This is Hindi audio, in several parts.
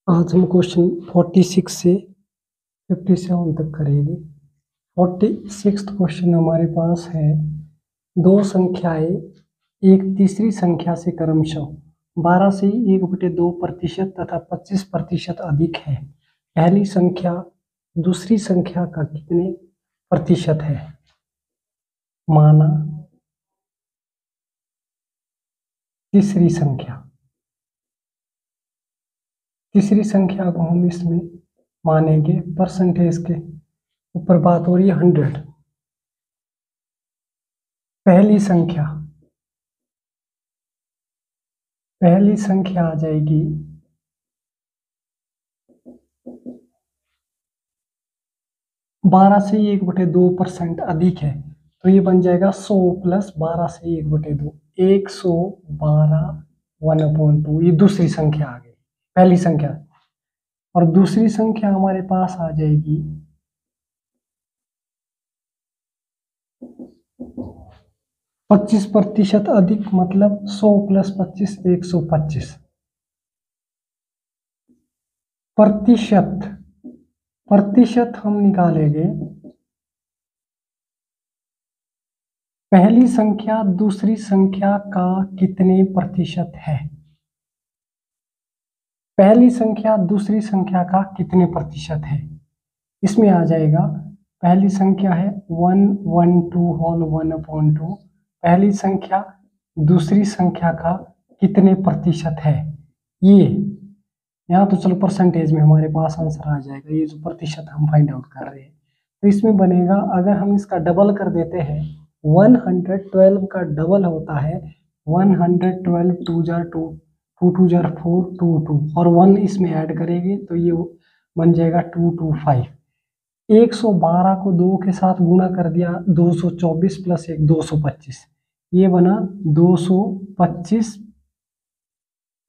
आज हम क्वेश्चन 46 से 57 तक करेंगे। 46 क्वेश्चन हमारे पास है, दो संख्याएं एक तीसरी संख्या से क्रमशः 12 से 1/2% तथा 25% अधिक है। पहली संख्या दूसरी संख्या का कितने प्रतिशत है? माना तीसरी संख्या को हम इसमें मानेंगे परसेंटेज के ऊपर बात हो रही है 100। पहली संख्या आ जाएगी 12 से 1/2% अधिक है, तो ये बन जाएगा 100 प्लस 12 से 1/2, 112 1/2। ये दूसरी संख्या आ गई, पहली संख्या। और दूसरी संख्या हमारे पास आ जाएगी 25% अधिक, मतलब 100 प्लस 25 125। प्रतिशत हम निकालेंगे पहली संख्या दूसरी संख्या का कितने प्रतिशत है। पहली संख्या दूसरी संख्या का कितने प्रतिशत है, इसमें आ जाएगा। पहली संख्या है 112 होल 1/2। पहली संख्या दूसरी संख्या का कितने प्रतिशत है, ये यहाँ तो चलो परसेंटेज में हमारे पास आंसर आ जाएगा। ये जो प्रतिशत हम फाइंड आउट कर रहे हैं, तो इसमें बनेगा, अगर हम इसका डबल कर देते हैं, 112 का डबल होता है 112, 2 जार 2, 2 2 जार 4, 2 2 और 1 इसमें ऐड करेंगे तो ये बन जाएगा 225। 112 को 2 के साथ गुणा कर दिया, 224 प्लस 1 225, ये बना 225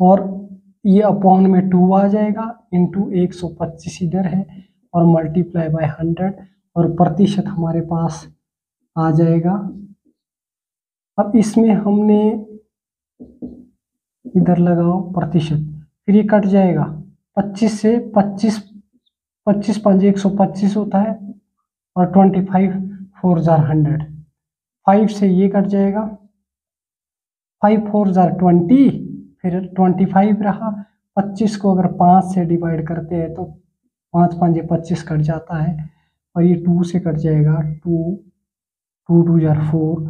और ये अपॉन में 2 आ जाएगा, इंटू 125 इधर है और मल्टीप्लाई बाय 100 और प्रतिशत हमारे पास आ जाएगा। अब इसमें हमने इधर लगाओ प्रतिशत, फिर ये कट जाएगा 25 से 25 5 125 होता है और 25 4 जार 100, 5 से ये कट जाएगा, 5 4 जार 20, फिर 25 रहा। 25 को अगर 5 से डिवाइड करते हैं तो 5 5 25 कट जाता है और ये 2 से कट जाएगा, 2 2 2 जार 4।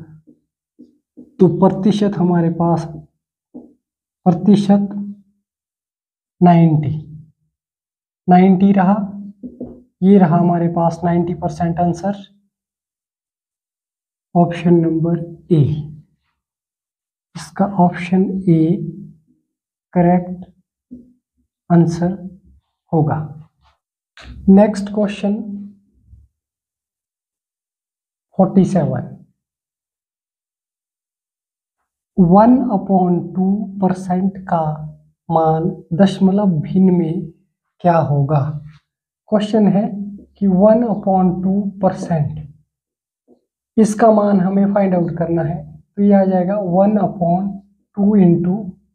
तो प्रतिशत हमारे पास 90 रहा। ये रहा हमारे पास 90% आंसर, ऑप्शन नंबर ए। इसका ऑप्शन ए करेक्ट आंसर होगा। Next question 47। 1/2% का मान दशमलव भिन्न में क्या होगा। क्वेश्चन है कि 1/2%, इसका मान हमें फाइंड आउट करना है, तो ये आ जाएगा 1/2 इंटू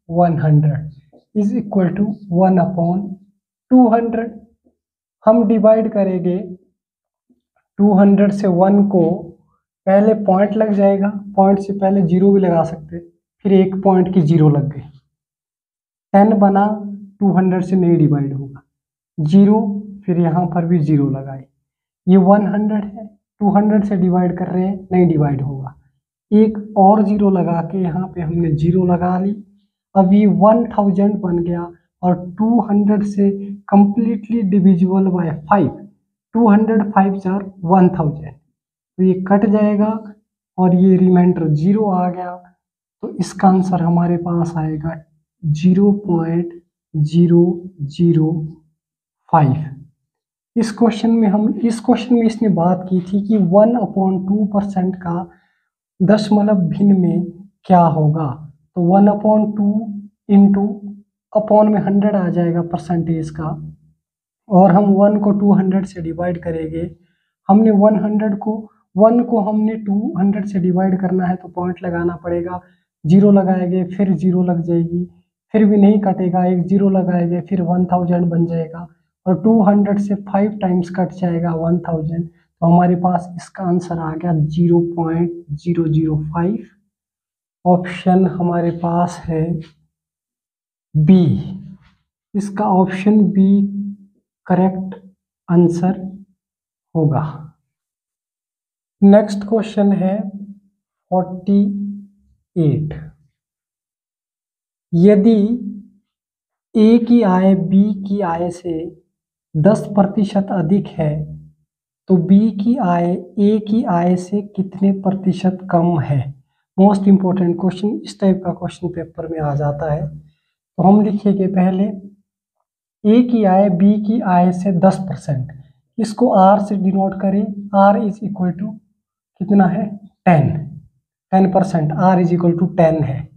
100 इज इक्वल टू 1/200। हम डिवाइड करेंगे 200 से 1 को, पहले पॉइंट लग जाएगा, पॉइंट से पहले जीरो भी लगा सकते, फिर एक पॉइंट की जीरो लग गई, 10 बना, 200 से नहीं डिवाइड होगा, जीरो, फिर यहाँ पर भी जीरो लगाए। ये 100 है, 200 से डिवाइड कर रहे हैं, नहीं डिवाइड होगा, एक और जीरो लगा के यहाँ पे हमने जीरो लगा ली। अब ये 1000 बन गया और 200 से कंप्लीटली डिविजिबल बाय 5, 200 5 जार 1000, तो ये कट जाएगा और ये रिमाइंडर जीरो आ गया। तो इसका आंसर हमारे पास आएगा 0.005। इस क्वेश्चन में इसने बात की थी कि 1/2% का दशमलव भिन्न में क्या होगा, तो 1/2 इंटू अपॉन में 100 आ जाएगा परसेंटेज का, और हम 1 को 200 से डिवाइड करेंगे। हमने 1 को हमने 200 से डिवाइड करना है तो पॉइंट लगाना पड़ेगा, जीरो लगाएंगे, फिर जीरो लग जाएगी, फिर भी नहीं कटेगा, एक जीरो लगाएंगे, फिर 1000 बन जाएगा, और 200 से 5 टाइम्स कट जाएगा 1000, तो हमारे पास इसका आंसर आ गया 0.005। ऑप्शन हमारे पास है बी, इसका ऑप्शन बी करेक्ट आंसर होगा। नेक्स्ट क्वेश्चन है 48। यदि ए की आय बी की आय से 10% अधिक है तो बी की आय ए की आय से कितने प्रतिशत कम है? मोस्ट इंपॉर्टेंट क्वेश्चन, इस टाइप का क्वेश्चन पेपर में आ जाता है। तो हम लिखेंगे पहले ए की आय बी की आय से 10%, इसको आर से डिनोट करें। आर इज इक्वल टू कितना है? 10%। आर इज इक्वल टू 10 है।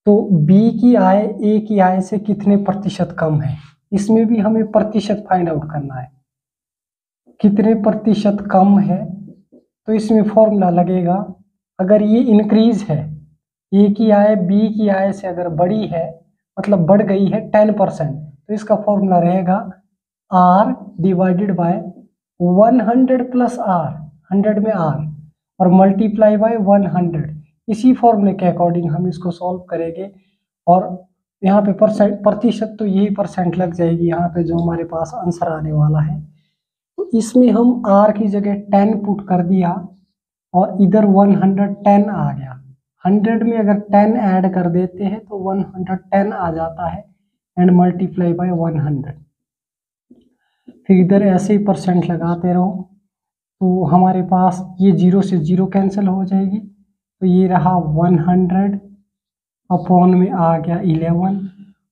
तो बी की आय ए की आय से कितने प्रतिशत कम है? इसमें भी हमें प्रतिशत फाइंड आउट करना है, कितने प्रतिशत कम है। तो इसमें फॉर्मूला लगेगा, अगर ये इंक्रीज है, ए की आय बी की आय से अगर बड़ी है, मतलब बढ़ गई है 10%, तो इसका फॉर्मूला रहेगा R divided by 100 plus R, 100 में आर, और मल्टीप्लाई बाय 100। इसी फॉर्मूले के अकॉर्डिंग हम इसको सॉल्व करेंगे, और यहाँ पे प्रतिशत तो यही परसेंट लग जाएगी यहाँ पे, जो हमारे पास आंसर आने वाला है। तो इसमें हम r की जगह 10 पुट कर दिया, और इधर 110 आ गया। 100 में अगर 10 ऐड कर देते हैं तो 110 आ जाता है, एंड मल्टीप्लाई बाय 100। फिर इधर ऐसे ही परसेंट लगाते रहो, तो हमारे पास ये 0 से 0 कैंसिल हो जाएगी, तो ये रहा 100 अपॉन में आ गया 11।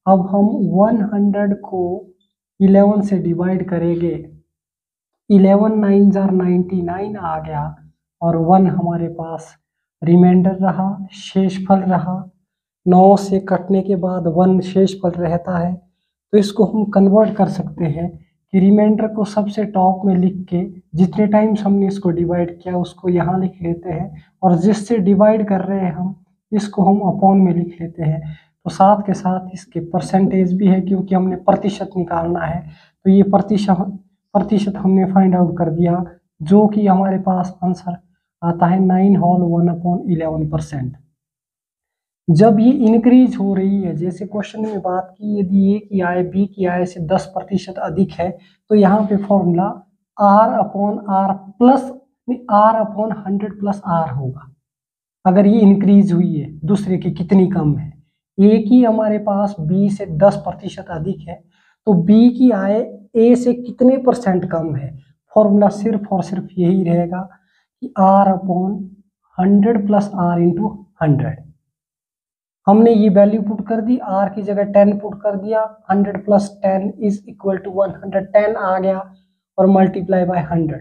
अब हम 100 को 11 से डिवाइड करेंगे, 11 9 जार 99 आ गया, और 1 हमारे पास रिमाइंडर रहा, शेषफल रहा। 9 से कटने के बाद 1 शेषफल रहता है, तो इसको हम कन्वर्ट कर सकते हैं कि रिमाइंडर को सबसे टॉप में लिख के जितने टाइम्स हमने इसको डिवाइड किया उसको यहाँ लिख लेते हैं, और जिससे डिवाइड कर रहे हैं हम इसको हम अपॉन में लिख लेते हैं। तो साथ के साथ इसके परसेंटेज भी है, क्योंकि हमने प्रतिशत निकालना है। तो ये प्रतिशत हमने फाइंड आउट कर दिया, जो कि हमारे पास आंसर आता है 9 होल 1/11%। जब ये इंक्रीज हो रही है, जैसे क्वेश्चन में बात की, यदि ए की आय बी की आय से 10% अधिक है, तो यहाँ पे formula r upon R plus r upon 100 plus R होगा। अगर ये इंक्रीज हुई है, दूसरे की कितनी कम है? ए की हमारे पास बी से 10% अधिक है, तो बी की आय ए से कितने परसेंट कम है? फॉर्मूला सिर्फ और सिर्फ यही रहेगा कि r upon 100 plus R into 100। हमने ये वैल्यू पुट कर दी, r की जगह 10 पुट कर दिया, 100 प्लस 10 इज इक्वल टू 110 आ गया, और मल्टीप्लाई बाय 100।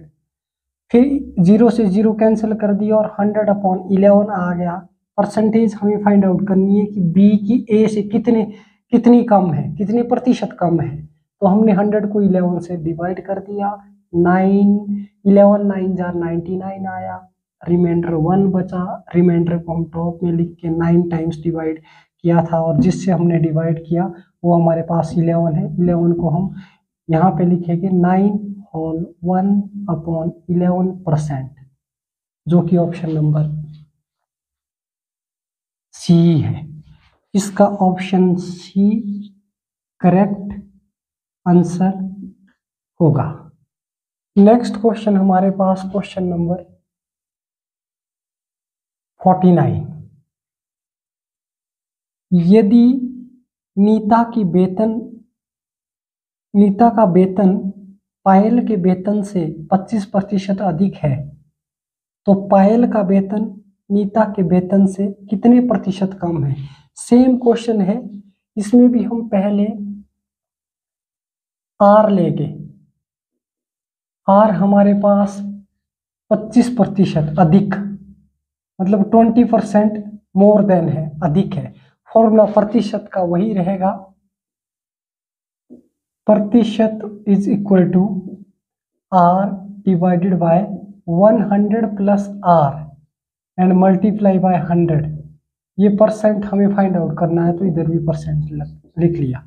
फिर 0 से 0 कैंसिल कर दिया, और 100 अपॉन 11 आ गया। परसेंटेज हमें फाइंड आउट करनी है कि बी की ए से कितनी कम है, कितने प्रतिशत कम है। तो हमने 100 को 11 से डिवाइड कर दिया, 11 9 जार 99 आया, रिमाइंडर 1 बचा। रिमाइंडर को हम टॉप में लिख के 9 टाइम्स डिवाइड किया था, और जिससे हमने डिवाइड किया वो हमारे पास 11 है। 11 को हम यहाँ पे लिखेंगे 9 होल 1/11%, जो कि ऑप्शन नंबर सी है। इसका ऑप्शन सी करेक्ट आंसर होगा। नेक्स्ट क्वेश्चन हमारे पास क्वेश्चन नंबर 49। यदि नीता का वेतन पायल के वेतन से 25% अधिक है, तो पायल का वेतन नीता के वेतन से कितने प्रतिशत कम है? सेम क्वेश्चन है, इसमें भी हम पहले आर लेंगे। आर हमारे पास 25% अधिक, मतलब 20% मोर देन है, अधिक है। फॉर्मूला प्रतिशत का वही रहेगा, प्रतिशत is equal to R divided by 100 plus R and multiply by 100। ये परसेंट हमें फाइंड आउट करना है, तो इधर भी परसेंट लिख लिया।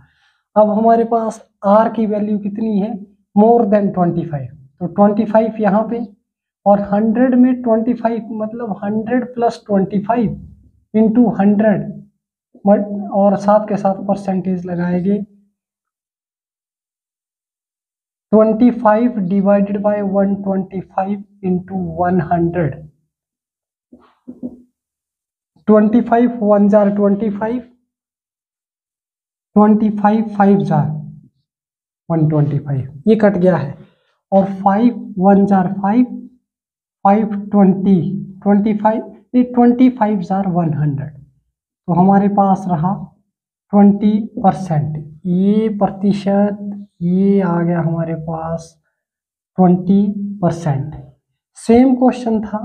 अब हमारे पास आर की वैल्यू कितनी है, मोर देन 25, तो 25 यहाँ पे, और 100 में 25 मतलब 100 + 25 इंटू 100, और साथ के साथ परसेंटेज लगाएंगे। 25 divided by 125 into 100, 25 1 jar 25, 25 5 jar 125, ये कट गया है, और 5 1 जार 5, 5 20 25, ये 25 जार 100, तो हमारे पास रहा 20%, ये प्रतिशत, ये आ गया हमारे पास 20%। सेम क्वेश्चन था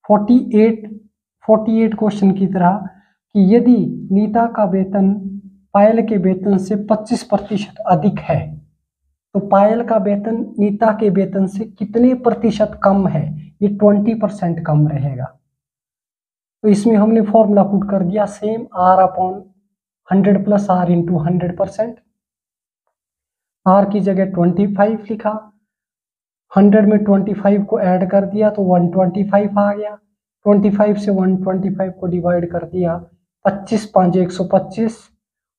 48 क्वेश्चन की तरह कि यदि नीता का वेतन पायल के वेतन से 25% अधिक है, तो पायल का वेतन नीता के वेतन से कितने प्रतिशत कम है, ये 20% कम रहेगा। तो इसमें हमने फॉर्मूला पुट कर दिया same, R/100 + R into 100%। R की जगह 25 लिखा, 100 में 25 को ऐड कर दिया तो 125 आ गया, 25 से 125 को डिवाइड कर दिया, 25 5 125,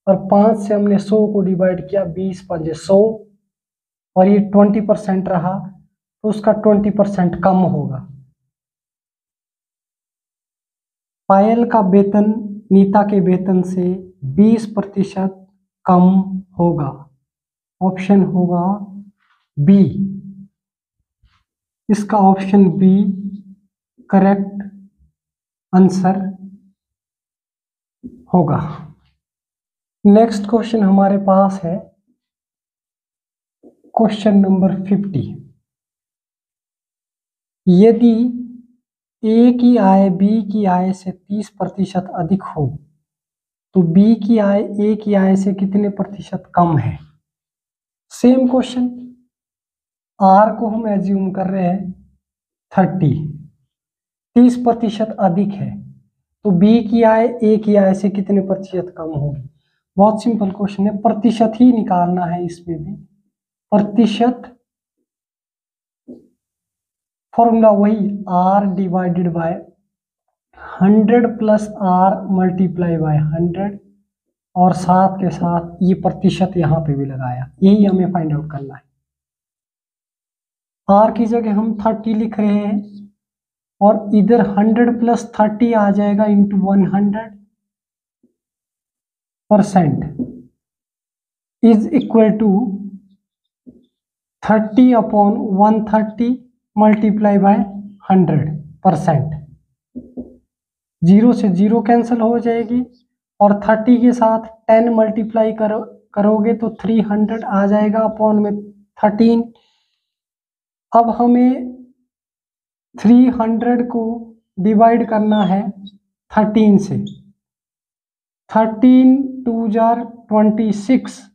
और 5 से हमने 100 को डिवाइड किया, 20 5 100, और ये 20% रहा, तो उसका 20% कम होगा। पायल का वेतन नीता के वेतन से 20% कम होगा, ऑप्शन होगा बी, इसका ऑप्शन बी करेक्ट आंसर होगा। नेक्स्ट क्वेश्चन हमारे पास है क्वेश्चन नंबर 50। यदि ए की आय बी की आय से 30% अधिक हो, तो बी की आय ए की आय से कितने प्रतिशत कम है। सेम क्वेश्चन, आर को हम एज्यूम कर रहे हैं 30, 30% अधिक है, तो बी की आय ए की आय से कितने प्रतिशत कम होगी। बहुत सिंपल क्वेश्चन है, प्रतिशत ही निकालना है इसमें भी, प्रतिशत फॉर्मूला वही R divided by 100 + R multiply by 100, और साथ के साथ ये प्रतिशत यहाँ पे भी लगाया, यही हमें फाइंड आउट करना है। R की जगह हम 30 लिख रहे हैं, और इधर 100 + 30 आ जाएगा into 100% is equal to 30/130 multiply by 100%। 0 से 0 कैंसिल हो जाएगी, और 30 के साथ 10 मल्टीप्लाई करोगे तो 300 आ जाएगा, अपॉन में 13। अब हमें 300 को डिवाइड करना है 13 से, 13 2 जार 26,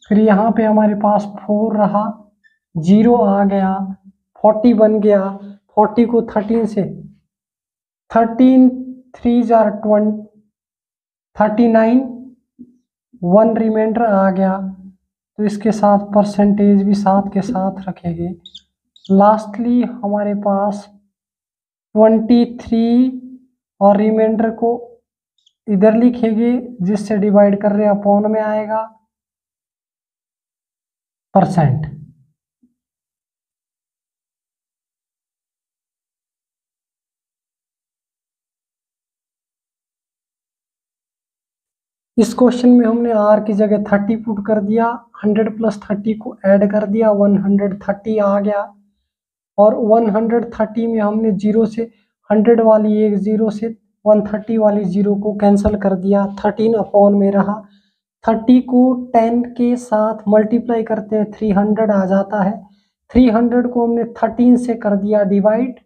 फिर यहाँ पे हमारे पास 4 रहा, 0 आ गया, 40 बन गया, 40 को 13 से, 13 3 जार 39, 1 रिमाइंडर आ गया, तो इसके साथ परसेंटेज भी साथ के साथ रखेंगे। लास्टली हमारे पास 23, और रिमाइंडर को इधर लिखेंगे, जिससे डिवाइड कर रहे हैं अपॉन में आएगा %। इस क्वेश्चन में हमने R की जगह 30 पुट कर दिया, 100 + 30 को ऐड कर दिया, 130 आ गया, और 130 में हमने 0 से 100 वाली एक 0 से 130 वाली 0 को कैंसिल कर दिया, 13 अपॉन में रहा। 30 को 10 के साथ मल्टीप्लाई करते हैं 300 आ जाता है, 300 को हमने 13 से कर दिया डिवाइड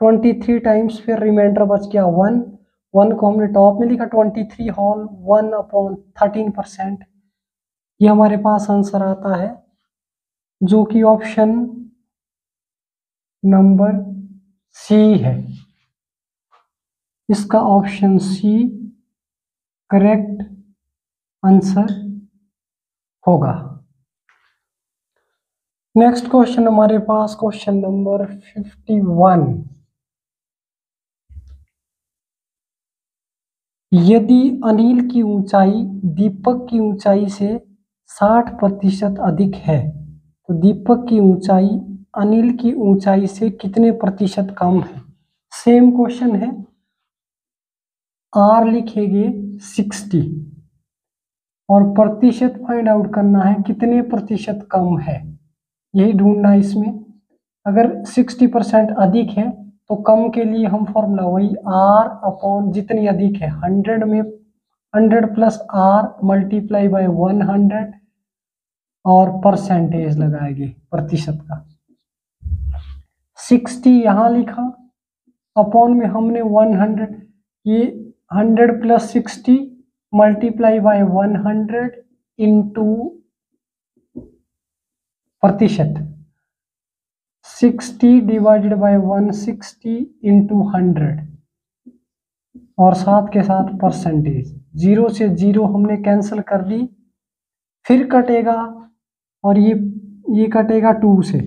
23 टाइम्स, फिर रिमाइंडर बच गया 1, 1 को हमने टॉप में लिखा, 23 होल 1/13%, ये हमारे पास आंसर आता है, जो कि ऑप्शन नंबर सी है। इसका ऑप्शन सी करेक्ट आंसर होगा। नेक्स्ट क्वेश्चन हमारे पास क्वेश्चन नंबर 51। यदि अनिल की ऊंचाई दीपक की ऊंचाई से 60% अधिक है तो दीपक की ऊंचाई अनिल की ऊंचाई से कितने प्रतिशत कम है। सेम क्वेश्चन है, आर लिखेंगे 60 और प्रतिशत फाइंड आउट करना है कितने प्रतिशत कम है, यही ढूंढना है इसमें। अगर 60% अधिक है तो कम के लिए हम फॉर्मूला वही आर अपॉन जितनी अधिक है 100 में 100 प्लस आर मल्टीप्लाई बाय 100 और परसेंटेज लगाएंगे प्रतिशत का। 60 यहाँ लिखा, अपॉन में हमने 100, ये 100 प्लस 60 मल्टीप्लाई बाय 100 इंटू प्रतिशत, 60 डिवाइडेड बाय 160 इंटू 100 और साथ के साथ परसेंटेज। 0 से 0 हमने कैंसिल कर दी, फिर कटेगा और ये कटेगा 2 से,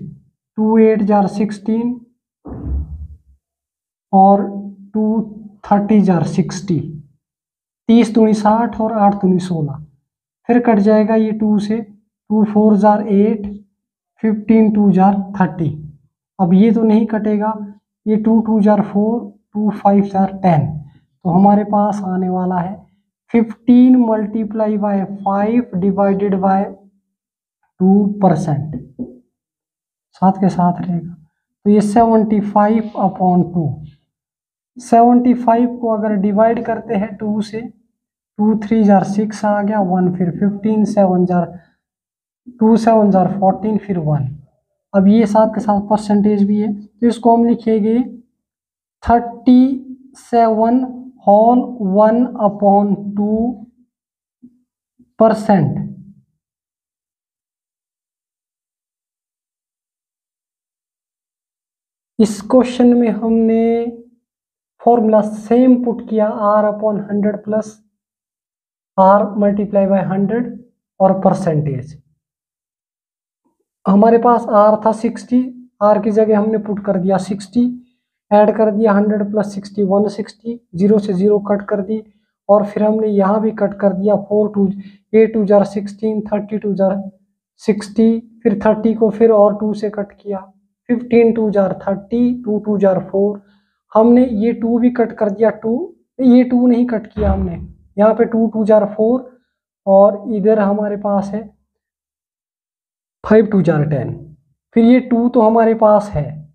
2 8 जार 16 और 2 30 जार 60, 30 दूनी 60 और 8 दूनी 16, फिर कट जाएगा ये 2 से, 2 4 जार 8, 15 2 जार 30। अब ये तो नहीं कटेगा, ये 2 2 जार 4, 2 5 जार 10, तो हमारे पास आने वाला है 15 मल्टीप्लाई बाय 5 डिवाइडेड बाय 2%, साथ के साथ रहेगा, तो ये 75 अपॉन 2। 75 को अगर डिवाइड करते हैं 2 से, 2 3 जार 6 आ गया, 1 फिर 15, 7 जार 2 7 जार 14 फिर 1। अब ये साथ के साथ परसेंटेज भी है, तो इसको हम लिखेंगे 37 होल 1 अपॉन 2%। इस क्वेश्चन में हमने फॉर्मूला सेम पुट किया, R upon 100 plus R multiply by 100 और परसेंटेज। हमारे पास आर था 60, आर की जगह हमने पुट कर दिया 60, ऐड कर दिया 100 प्लस 60 160, 0 से 0 कट कर दी और फिर हमने यहाँ भी कट कर दिया 4 2 8 2 जार 16, 30 2 जार 60, फिर 30 को फिर और 2 से कट किया, 15 2 जार 30, 2 2 जार 4, हमने ये 2 भी कट कर दिया, 2 ये 2 नहीं कट किया हमने, यहाँ पे 2 2 जार 4 और इधर हमारे पास है 5 2 जार 10, फिर ये 2 तो हमारे पास है,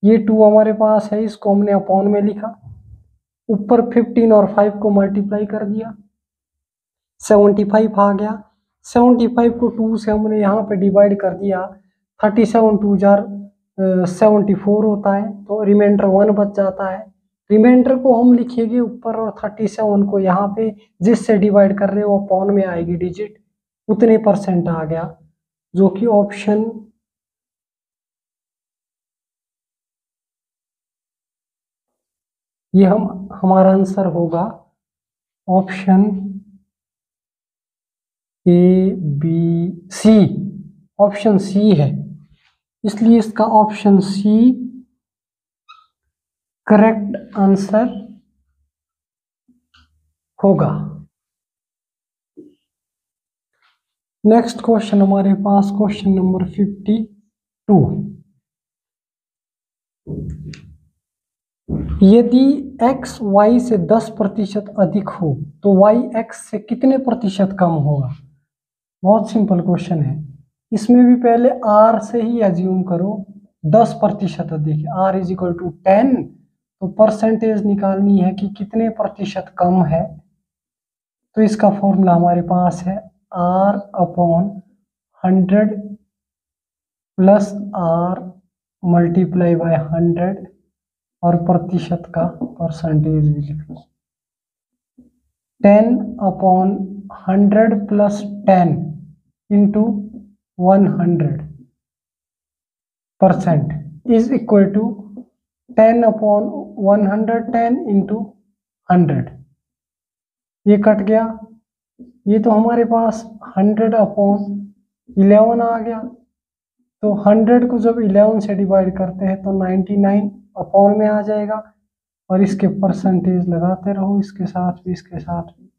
ये 2 हमारे पास है, इसको हमने अपॉन में लिखा, ऊपर 15 और 5 को मल्टीप्लाई कर दिया, 75 आ गया। 75 को 2 से हमने यहाँ पे डिवाइड कर दिया, 37 2 जार 74 होता है, तो रिमाइंडर 1 बच जाता है। रिमाइंडर को हम लिखेंगे ऊपर और 37 को यहाँ पे जिससे डिवाइड कर रहे हो अपॉन में आएगी डिजिट, उतने परसेंट आ गया, जो कि ऑप्शन ये हमारा आंसर होगा option A B C, option C है, इसलिए इसका ऑप्शन सी करेक्ट आंसर होगा। नेक्स्ट क्वेश्चन हमारे पास क्वेश्चन नंबर 52। यदि x y से 10% अधिक हो तो y x से कितने प्रतिशत कम होगा। बहुत सिंपल क्वेश्चन है, इसमें भी पहले r से ही एज्यूम करो 10% अधिक, r इज इक्वल टू 10, तो परसेंटेज निकालनी है कि कितने प्रतिशत कम है, तो इसका फॉर्मूला हमारे पास है r upon 100 plus r multiply by 100 और प्रतिशत का परसेंटेज भी लिख लो, 10 upon 100 plus 10 into 100% is equal to 10/110 into 100, ये कट गया। ये तो हमारे पास 100/11 आ गया। तो 100 को जब 11 से डिवाइड करते हैं तो 99 अपॉन में आ जाएगा, और इसके परसेंटेज लगाते रहो, इसके साथ भी इसके साथ भी।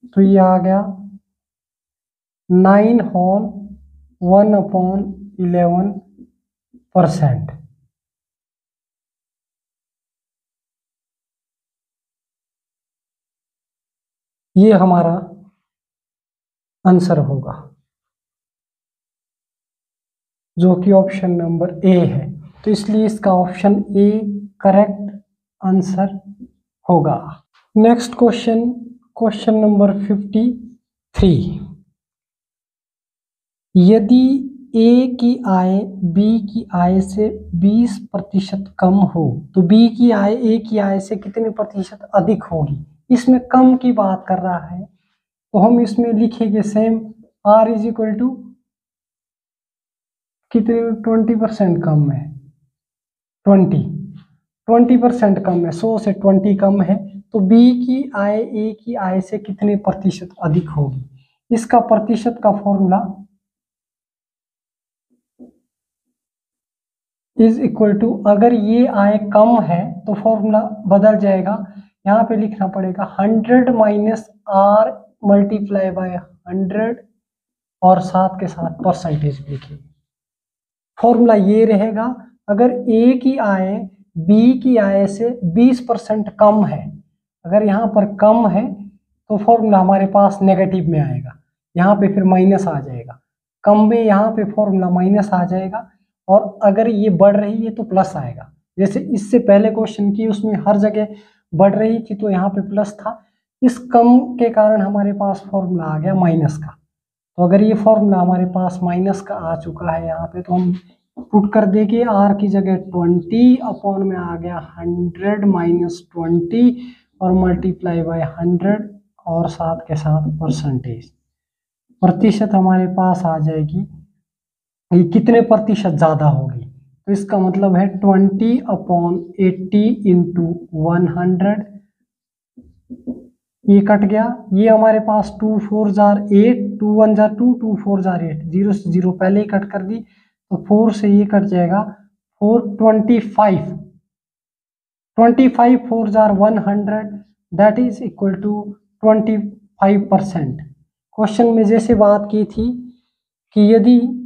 तो ये आ गया 9 होल 1/11%। ये हमारा आंसर होगा, जो कि ऑप्शन नंबर ए है। तो इसलिए इसका ऑप्शन ए करेक्ट आंसर होगा। Next question, question number 53। यदि ए की आय बी की आय से 20% कम हो तो बी की आय ए की आय से कितने प्रतिशत अधिक होगी। इसमें कम की बात कर रहा है, तो हम इसमें लिखेंगे same, R is equal to कितने, 20% कम है, 20% कम है, 100 से 20 कम है, तो बी की आय ए की आय से कितने प्रतिशत अधिक होगी। इसका प्रतिशत का फॉर्मूला इज इक्वल टू, अगर ये आय कम है तो फॉर्मूला बदल जाएगा, यहाँ पे लिखना पड़ेगा 100 माइनस आर मल्टीप्लाई बाय 100 और साथ के साथ परसेंटेज लिखिए। फॉर्मूला ये रहेगा, अगर ए की आय बी की आय से 20% कम है, अगर यहाँ पर कम है तो फॉर्मूला हमारे पास नेगेटिव में आएगा, यहाँ पे फिर माइनस आ जाएगा, कम में यहाँ पे फॉर्मूला माइनस आ जाएगा, और अगर ये बढ़ रही है तो प्लस आएगा। जैसे इससे पहले क्वेश्चन की उसमें हर जगह बढ़ रही थी तो यहाँ पे प्लस था, इस कम के कारण हमारे पास फॉर्मूला आ गया माइनस का। तो अगर ये फॉर्मूला हमारे पास माइनस का आ चुका है यहाँ पे, तो हम पुट कर देंगे, आर की जगह 20 अपॉन में आ गया 100 माइनस 20 और मल्टीप्लाई बाय 100 और साथ के साथ परसेंटेज। प्रतिशत हमारे पास आ जाएगी, ये कितने प्रतिशत ज़्यादा होगी, तो इसका मतलब है 20/80 इंटू 100। ये कट गया, ये हमारे पास 2 4 जार 8, 2 1 जार 2, 2 4 जार 8, 0 से 0 पहले ही कट कर दी, तो 4 से ये कट जाएगा 4, 25 4 जार 100, that is equal to 25%। Question में जैसे बात की थी कि यदि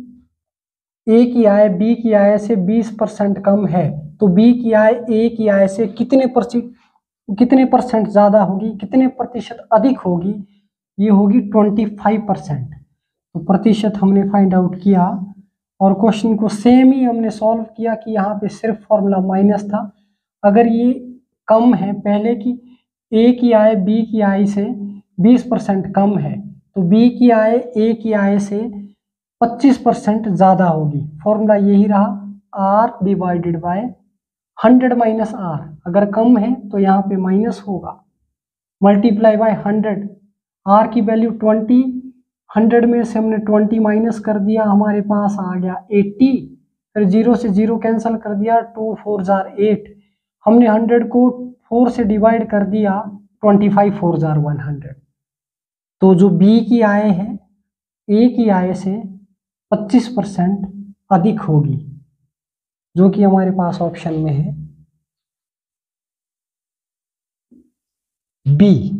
ए की आय बी की आय से 20% कम है तो बी की आय ए की आय से कितने परसेंट ज़्यादा होगी, कितने प्रतिशत अधिक होगी, ये होगी 25%। तो प्रतिशत हमने फाइंड आउट किया और क्वेश्चन को सेम ही हमने सॉल्व किया कि यहाँ पे सिर्फ फॉर्मूला माइनस था। अगर ये कम है, पहले की ए की आय बी की आय से 20% कम है तो बी की आय ए की आय से 25% ज़्यादा होगी। फॉर्मूला यही रहा, R divided by 100 minus R. अगर कम है तो यहाँ पे माइनस होगा, मल्टीप्लाई बाय 100, आर की वैल्यू 20, 100 में से हमने 20 माइनस कर दिया, हमारे पास आ गया 80, फिर 0 से 0 कैंसिल कर दिया, 2 4 जार 8, हमने 100 को 4 से डिवाइड कर दिया, 25 4 जार 100। तो जो बी की आय है ए की आय से 25% अधिक होगी, जो कि हमारे पास ऑप्शन में है बी।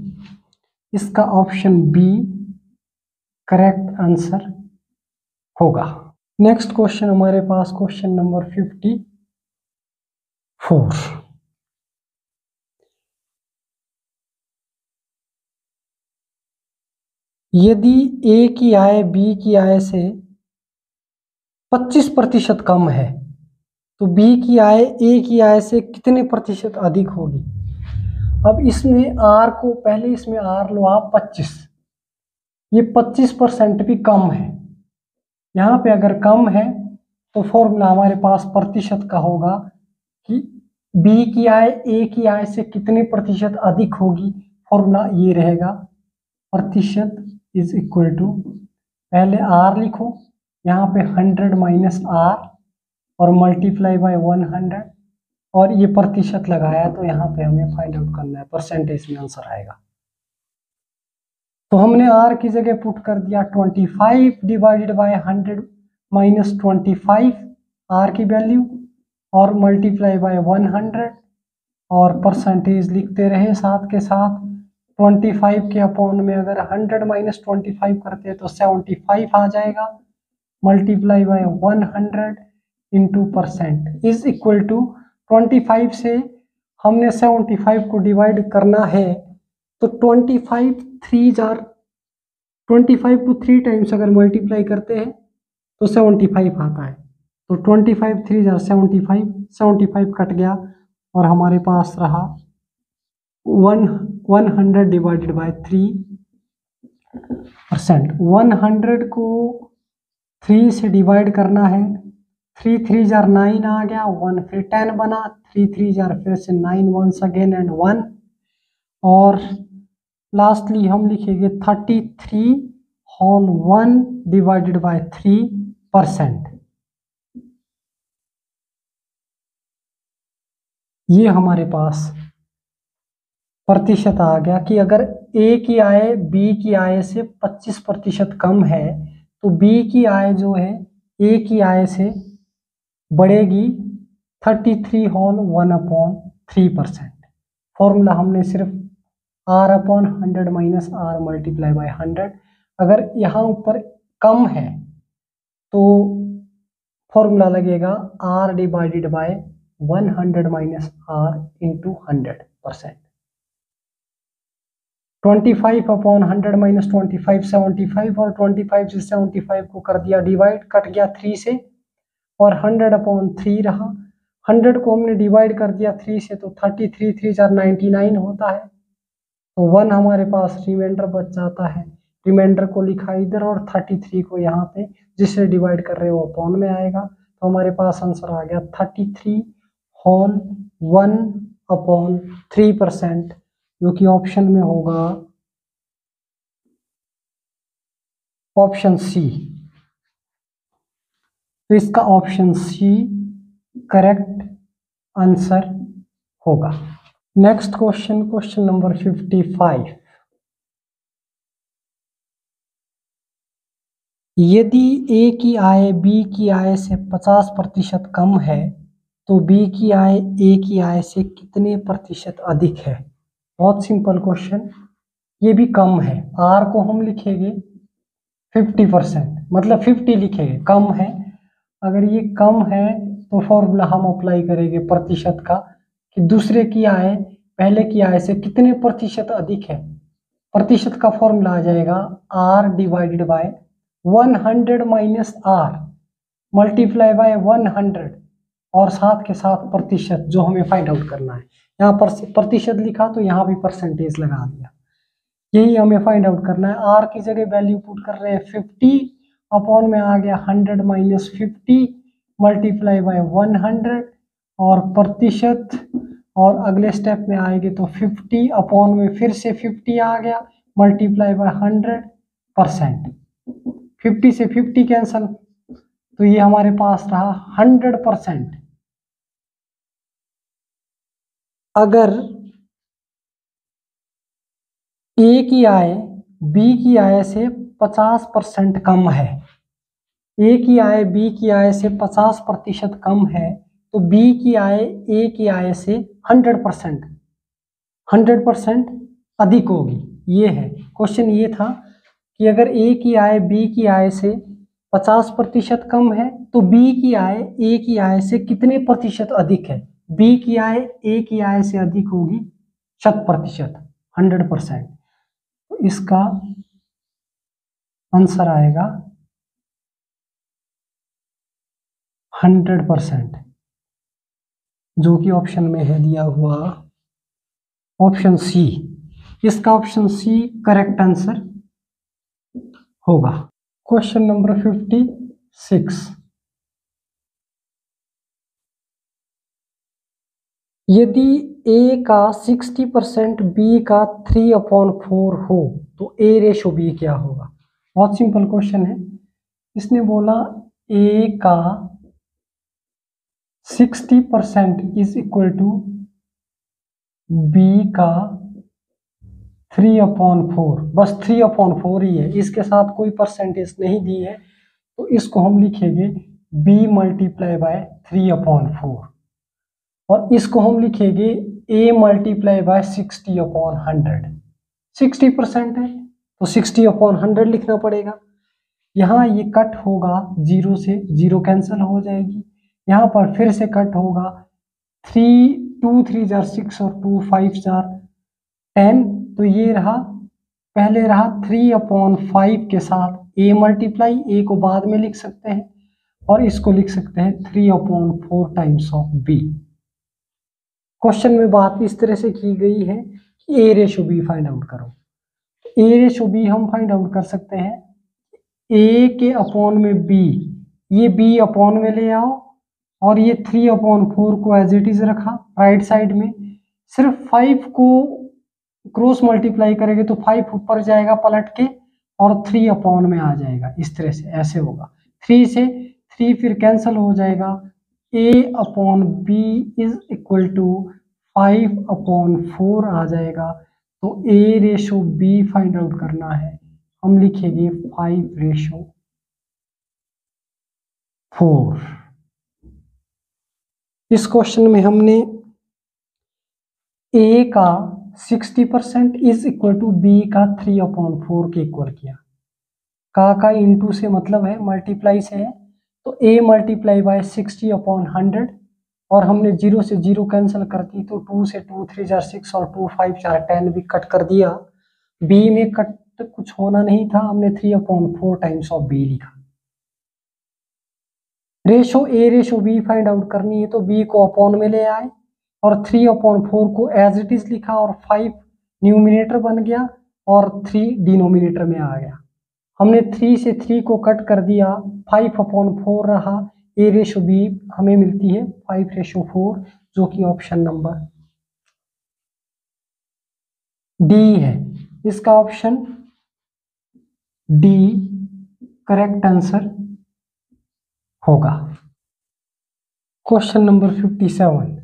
इसका ऑप्शन बी करेक्ट आंसर होगा। नेक्स्ट क्वेश्चन हमारे पास क्वेश्चन नंबर 54। यदि ए की आय बी की आय से 25% कम है तो बी की आय ए की आय से कितने प्रतिशत अधिक होगी। अब इसमें आर को, पहले इसमें आर लो आप 25, ये 25% भी कम है, यहाँ पे अगर कम है तो फॉर्मूला हमारे पास प्रतिशत का होगा कि बी की आय ए की आय से कितने प्रतिशत अधिक होगी। फॉर्मूला ये रहेगा, प्रतिशत इज इक्वल टू, पहले आर लिखो, यहाँ पे 100 माइनस आर और मल्टीप्लाई बाय 100 और ये प्रतिशत लगाया, तो यहाँ पे हमें फाइंड आउट करना है, परसेंटेज में आंसर आएगा। तो हमने r की जगह पुट कर दिया 25 डिवाइडेड बाय 100 माइनस 25 r की वैल्यू, और मल्टीप्लाई बाय 100, और परसेंटेज लिखते रहे साथ के साथ। 25 के अपॉन में अगर 100 माइनस 25 करते हैं तो 75 आ जाएगा, multiply by 100 into percent is equal to 25 से हमने 75 को डिवाइड करना है, तो 25 को 3 टाइम्स अगर मल्टीप्लाई करते हैं तो 75 आता है। तो 25 3 जार 75 कट गया, और हमारे पास रहा 100 डिवाइडेड बाय 3%। 100 को 3 से डिवाइड करना है, 3 3 जार 9 आ गया, 1 फिर 10 बना, 3 3 जार फिर से 9 वंस अगेन एंड 1, और लास्टली हम लिखेंगे 33 होल 1 डिवाइडेड बाय 3%। ये हमारे पास प्रतिशत आ गया कि अगर ए की आय बी की आय से 25% कम है, तो बी की आय जो है ए की आय से बढ़ेगी 33 होल 1/3%। फॉर्मूला हमने सिर्फ r upon 100 minus r multiply by 100। अगर यहाँ ऊपर कम है तो फॉर्मूला लगेगा r divided by 100 minus r into 100%। 25 upon 100 minus 25 75, और 25 से 75 को कर दिया डिवाइड, कट गया 3 से, और 100 अपॉन 3 रहा। 100 को हमने डिवाइड कर दिया 3 से, तो 33 3 जार 99 होता है, तो 1 हमारे पास रिमाइंडर बच जाता है। रिमाइंडर को लिखा इधर, और 33 को यहाँ पे जिससे डिवाइड कर रहे हो अपॉन में आएगा, तो हमारे पास आंसर आ गया 33 होल 1/3%, जो कि ऑप्शन में होगा ऑप्शन सी। तो इसका ऑप्शन सी करेक्ट आंसर होगा। Next question, question number 55। यदि ए की आय बी की आय से 50% कम है, तो बी की आय ए की आय से कितने प्रतिशत अधिक है? बहुत सिंपल क्वेश्चन, ये भी कम है। आर को हम लिखेंगे 50%, मतलब 50 लिखेंगे, कम है। अगर ये कम है तो फॉर्मूला हम अप्लाई करेंगे प्रतिशत का, कि दूसरे की आय पहले की आय से कितने प्रतिशत अधिक है। प्रतिशत का फॉर्मूला आ जाएगा r divided by 100 minus r multiply by 100, और साथ के साथ प्रतिशत जो हमें फाइंड आउट करना है। यहाँ पर प्रतिशत लिखा तो यहाँ भी परसेंटेज लगा दिया, यही हमें फाइंड आउट करना है। r की जगह वैल्यू पुट कर रहे हैं 50, अपॉन में आ गया 100 माइनस 50 मल्टीप्लाई बाय 100, और प्रतिशत, और अगले स्टेप में आएंगे तो 50 अपॉन में फिर से 50 आ गया मल्टीप्लाई बाय 100%। 50 से 50 कैंसल, तो ये हमारे पास रहा 100%। अगर ए की आय बी की आय से 50% कम है, ए की आय बी की आय से 50% कम है, तो बी की आय ए की आय से 100% अधिक होगी। ये है क्वेश्चन, ये था कि अगर ए की आय बी की आय से 50% कम है, तो बी की आय ए की आय से कितने प्रतिशत अधिक है? बी की आय ए की आय से अधिक होगी 100%, 100%। तो इसका आंसर आएगा 100%, जो कि ऑप्शन में है दिया हुआ ऑप्शन सी। इसका ऑप्शन सी करेक्ट आंसर होगा। Question number 56। यदि ए का 60% बी का 3/4 हो, तो ए रेशो बी क्या होगा? बहुत सिंपल क्वेश्चन है। इसने बोला ए का 60% इज इक्वल टू बी का 3/4, बस 3/4 ही है, इसके साथ कोई परसेंटेज नहीं दी है, तो इसको हम लिखेंगे b मल्टीप्लाई बाय 3/4 और इसको हम लिखेंगे a मल्टीप्लाई बाय 60/100। 60% है तो 60/100 लिखना पड़ेगा। यहाँ ये कट होगा 0 से, 0 कैंसिल हो जाएगी। यहाँ पर फिर से कट होगा 3 2 3 जार 6 और 2 5 जार 10, तो ये रहा, पहले रहा 3/5 के साथ a मल्टीप्लाई, a को बाद में लिख सकते हैं और इसको लिख सकते हैं 3/4 टाइम्स ऑफ b। क्वेश्चन में बात इस तरह से की गई है कि a ratio b find out करो। a रेशो b हम फाइंड आउट कर सकते हैं a के अपॉन में b, ये b अपॉन में ले आओ और ये 3/4 को एज इट इज रखा राइट साइड में, सिर्फ 5 को क्रॉस मल्टीप्लाई करेंगे तो 5 ऊपर जाएगा पलट के और 3 में आ जाएगा, इस तरह से ऐसे होगा। 3 से 3 फिर कैंसिल हो जाएगा, a/b इज इक्वल टू 5/4 आ जाएगा। तो a ratio b find out करना है, हम लिखेंगे 5/4। इस क्वेश्चन में हमने a का 60% इज इक्वल टू b का 3/4 के इक्वल किया। का इंटू से मतलब है मल्टीप्लाई से है, तो a मल्टीप्लाई बाय 60/100 और हमने 0 से 0 कैंसिल कर दी, तो 2 से 2 3 जार 6 और 2 5 जार 10 भी कट कर दिया। b में कट कुछ होना नहीं था, हमने 3/4 टाइम्स ऑफ b लिखा। Ratio a ratio b find out करनी है तो b को अपॉन में ले आए और 3/4 को एज इट इज लिखा और 5 न्यूमिनेटर बन गया और 3 डिनोमिनेटर में आ गया। हमने 3 से 3 को कट कर दिया, 5/4 रहा, a रेशो b हमें मिलती है 5/4, जो कि ऑप्शन नंबर डी है। इसका ऑप्शन डी करेक्ट आंसर होगा। क्वेश्चन नंबर 57,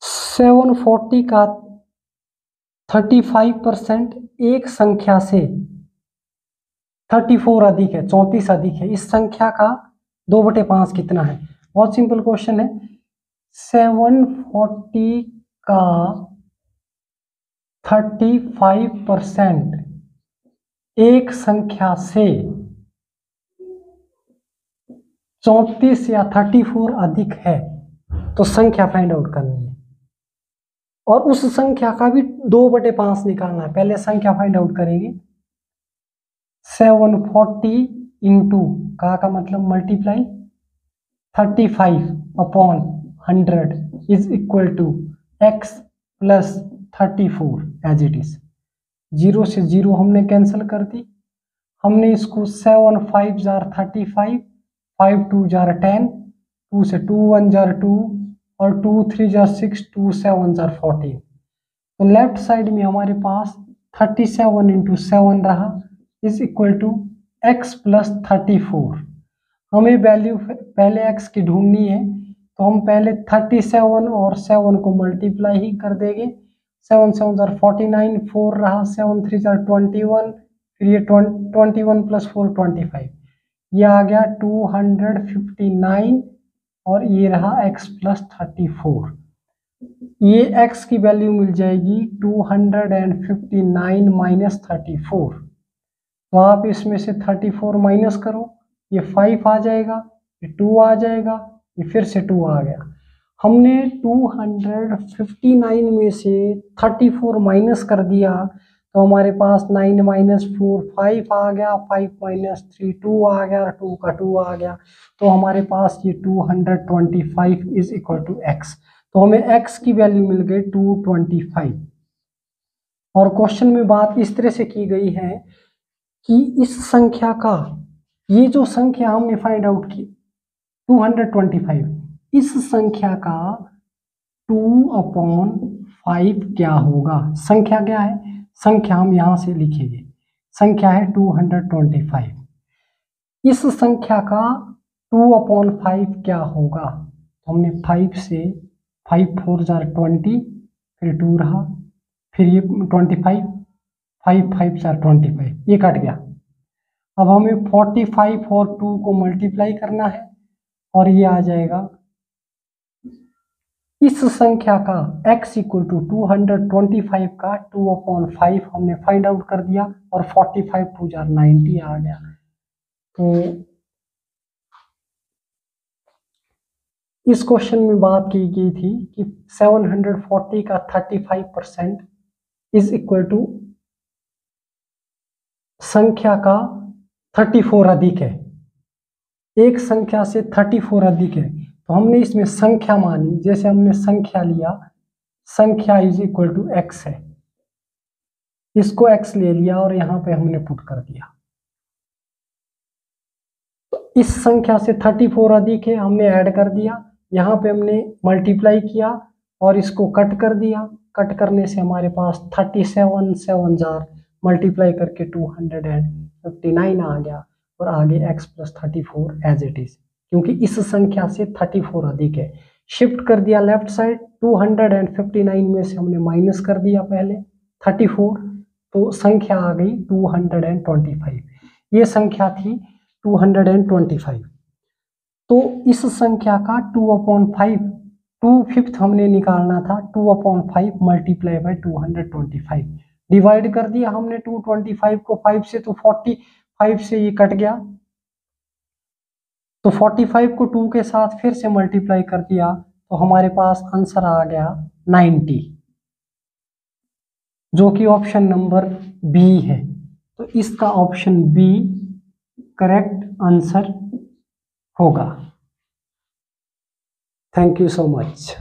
740 का 35% एक संख्या से 34 अधिक है, 34 अधिक है, इस संख्या का 2/5 कितना है? बहुत सिंपल क्वेश्चन है। 740 का 35% एक संख्या से 34 या 34 अधिक है, तो संख्या फाइंड आउट करनी है और उस संख्या का भी 2/5 निकालना है। पहले संख्या फाइंड आउट करेंगे। 740 इंटू का मतलब multiply 35/100 is equal to x plus 34 as it is. 0 से 0 हमने कैंसिल कर दी, हमने इसको 7 5 जार 35, 5 2 जार 10, 2 से 2 1 जार 2 और 2 3 जार 6, 2 7 जार 14। तो लेफ्ट साइड में हमारे पास 37 इंटू 7 रहा is equal to x plus 34। हमें वैल्यू पहले x की ढूंढनी है, तो हम पहले 37 और 7 को मल्टीप्लाई ही कर देंगे। 7 7 जार 49, 4 रहा, 7 3 जार 21, फिर ये 21 प्लस 4 25, ये आ गया 259 और ये रहा x प्लस 34। ये x की वैल्यू मिल जाएगी 259 माइनस 34। तो आप इसमें से 34 माइनस करो, ये 5 आ जाएगा, ये 2 आ जाएगा, ये फिर से 2 आ गया। हमने 259 में से 34 माइनस कर दिया, तो हमारे पास 9 माइनस 4 5 आ गया, 5 माइनस 3 2 आ गया, 2 का 2 आ गया। तो हमारे पास ये 225 इज इक्वल टू x। तो हमें x की वैल्यू मिल गई 225। और क्वेश्चन में बात इस तरह से की गई है कि इस संख्या का, ये जो संख्या हमने फाइंड आउट की 225, इस संख्या का 2/5 क्या होगा? संख्या क्या है? संख्या हम यहां से लिखेंगे। संख्या है 225। इस संख्या का 2/5 क्या होगा? तो हमने 5 से 5 4 जार 20, फिर 2 रहा, फिर ये 25, 5 5 जार 25, ये कट गया। अब हमें 45 और 2 को मल्टीप्लाई करना है और ये आ जाएगा इस संख्या का x इक्वल टू 225 का 2/5 हमने फाइंड आउट कर दिया और 45 2 जार 90 आ गया। तो इस क्वेश्चन में बात की गई थी कि 740 का 35% इज इक्वल टू संख्या का 34 अधिक है। एक संख्या से 34 अधिक है, तो हमने इसमें संख्या मानी, जैसे हमने संख्या लिया, संख्या इज इक्वल टू x है, इसको x ले लिया और यहां पे हमने पुट कर दिया। तो इस संख्या से 34 अधिक है, हमने ऐड कर दिया, यहाँ पे हमने मल्टीप्लाई किया और इसको कट कर दिया। कट करने से हमारे पास 37 7 जार मल्टीप्लाई करके 259 आ गया और आगे x + 34 एज इट इज, क्योंकि इस संख्या से 34 अधिक है। शिफ्ट कर दिया लेफ्ट साइड, 259 में से हमने माइनस कर दिया पहले 34, तो संख्या आ गई 225। ये संख्या थी 225। तो इस संख्या का 2/5 2/5 हमने निकालना था। 2/5 मल्टीप्लाई बाय 225 डिवाइड कर दिया हमने 225 को 5 से, तो 45 से ये कट गया, तो 45 को 2 के साथ फिर से मल्टीप्लाई कर दिया, तो हमारे पास आंसर आ गया 90, जो कि ऑप्शन नंबर बी है। तो इसका ऑप्शन बी करेक्ट आंसर होगा। Thank you so much.